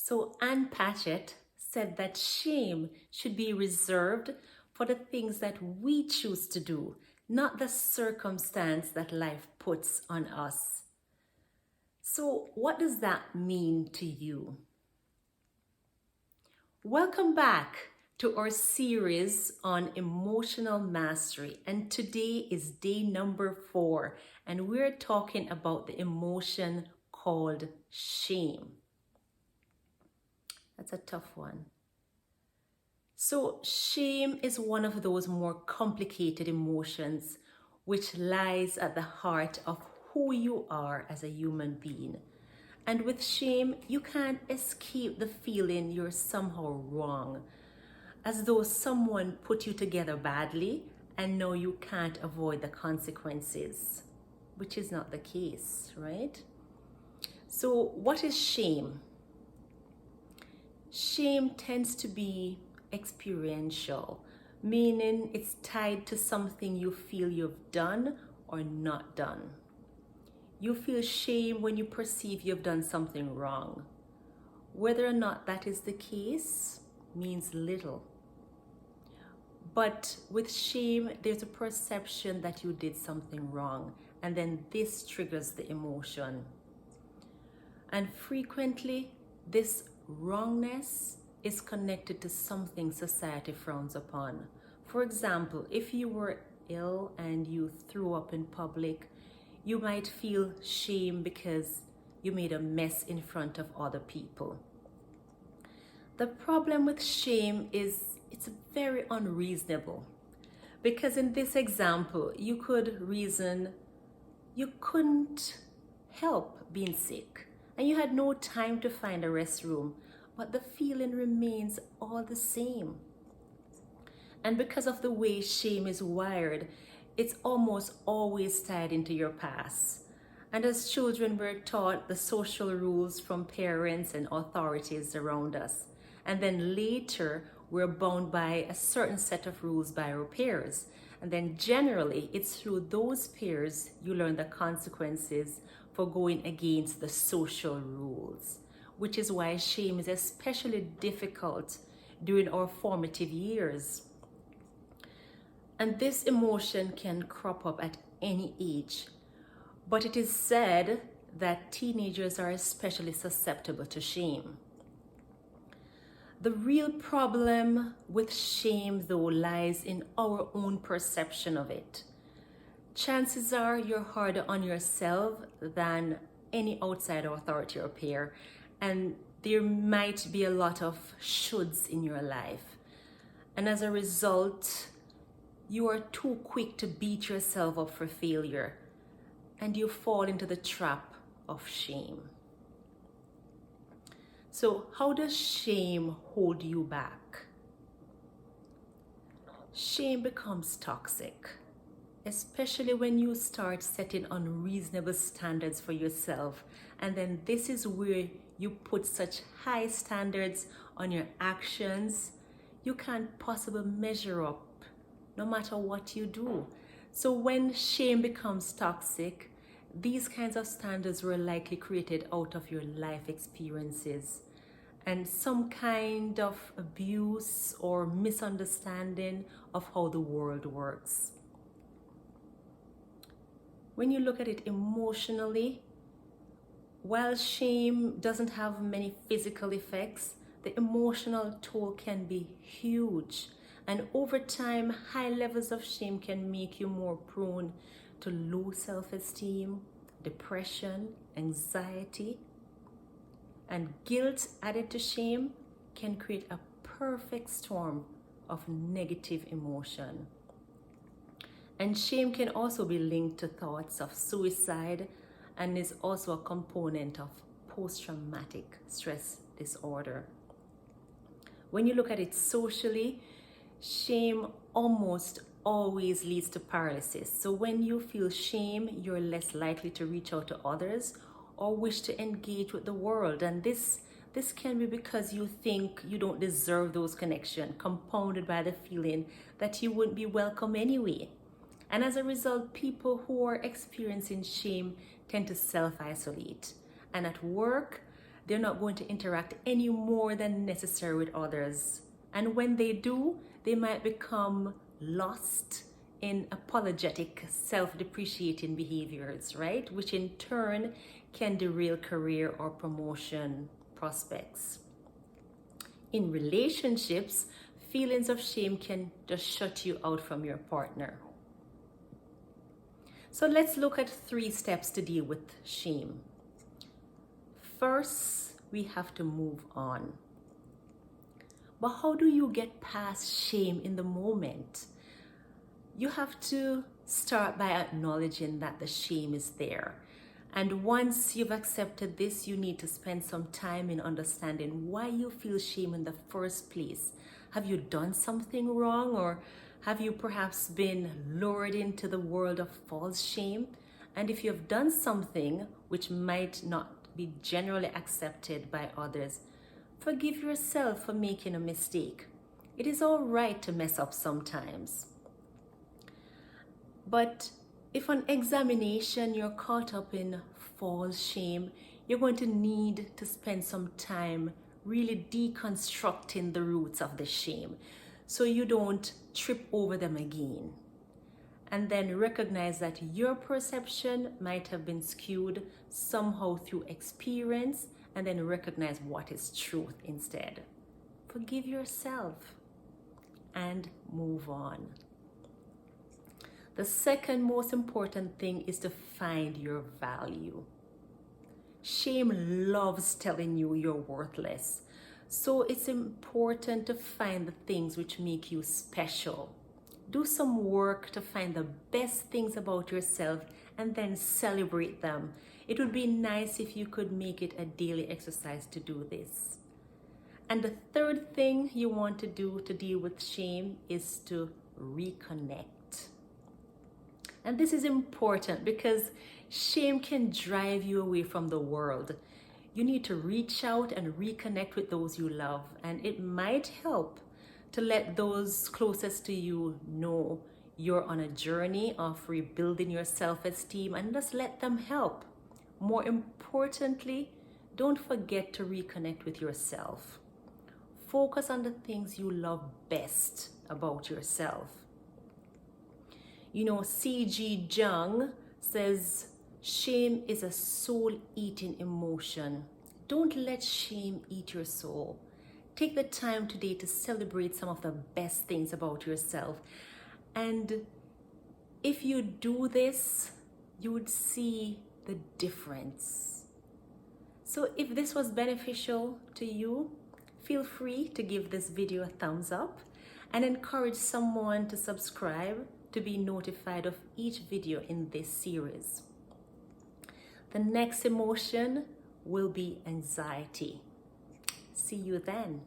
So Anne Patchett said that shame should be reserved for the things that we choose to do, not the circumstance that life puts on us. So what does that mean to you? Welcome back to our series on emotional mastery, and today is day number 4, and we're talking about the emotion called shame. That's a tough one. So shame is one of those more complicated emotions which lies at the heart of who you are as a human being. And with shame, you can't escape the feeling you're somehow wrong, as though someone put you together badly and now you can't avoid the consequences, which is not the case, right? So what is shame? Shame tends to be experiential, meaning it's tied to something you feel you've done or not done. You feel shame when you perceive you've done something wrong. Whether or not that is the case means little. But with shame, there's a perception that you did something wrong, and then this triggers the emotion. And frequently, this wrongness is connected to something society frowns upon. For example, if you were ill and you threw up in public, you might feel shame because you made a mess in front of other people. The problem with shame is it's very unreasonable, because in this example, you could reason you couldn't help being sick and you had no time to find a restroom, but the feeling remains all the same. And because of the way shame is wired, it's almost always tied into your past. And as children, we're taught the social rules from parents and authorities around us. And then later, we're bound by a certain set of rules by our peers. And then generally, it's through those peers you learn the consequences for going against the social rules, which is why shame is especially difficult during our formative years. And this emotion can crop up at any age, but it is said that teenagers are especially susceptible to shame. The real problem with shame, though, lies in our own perception of it. Chances are you're harder on yourself than any outside authority or peer, and there might be a lot of shoulds in your life. And as a result, you are too quick to beat yourself up for failure, and you fall into the trap of shame. So how does shame hold you back? Shame becomes toxic, especially when you start setting unreasonable standards for yourself. And then this is where you put such high standards on your actions, you can't possibly measure up no matter what you do. So when shame becomes toxic, these kinds of standards were likely created out of your life experiences and some kind of abuse or misunderstanding of how the world works. When you look at it emotionally, while shame doesn't have many physical effects, the emotional toll can be huge. And over time, high levels of shame can make you more prone to low self-esteem, depression, anxiety, and guilt added to shame can create a perfect storm of negative emotion. And shame can also be linked to thoughts of suicide and is also a component of post-traumatic stress disorder. When you look at it socially, shame almost always leads to paralysis. So when you feel shame, you're less likely to reach out to others or wish to engage with the world. And this can be because you think you don't deserve those connections, compounded by the feeling that you wouldn't be welcome anyway. And as a result, people who are experiencing shame tend to self-isolate. And at work, they're not going to interact any more than necessary with others. And when they do, they might become lost in apologetic, self-depreciating behaviors, right? Which in turn can derail career or promotion prospects. In relationships, feelings of shame can just shut you out from your partner. So let's look at 3 steps to deal with shame. First, we have to move on. But how do you get past shame in the moment? You have to start by acknowledging that the shame is there. And once you've accepted this, you need to spend some time in understanding why you feel shame in the first place. Have you done something wrong, or have you perhaps been lured into the world of false shame? And if you've done something which might not be generally accepted by others, forgive yourself for making a mistake. It is all right to mess up sometimes. But if on examination you're caught up in false shame, you're going to need to spend some time really deconstructing the roots of the shame so you don't trip over them again. And then recognize that your perception might have been skewed somehow through experience, and then recognize what is truth instead. Forgive yourself and move on. The second most important thing is to find your value. Shame loves telling you you're worthless. So it's important to find the things which make you special. Do some work to find the best things about yourself and then celebrate them. It would be nice if you could make it a daily exercise to do this. And the third thing you want to do to deal with shame is to reconnect. And this is important because shame can drive you away from the world. You need to reach out and reconnect with those you love, and it might help to let those closest to you know you're on a journey of rebuilding your self-esteem, and just let them help. More importantly, don't forget to reconnect with yourself. Focus on the things you love best about yourself. You know, C.G. Jung says, shame is a soul-eating emotion. Don't let shame eat your soul. Take the time today to celebrate some of the best things about yourself. And if you do this, you would see the difference. So if this was beneficial to you, feel free to give this video a thumbs up and encourage someone to subscribe to be notified of each video in this series. The next emotion will be anxiety. See you then.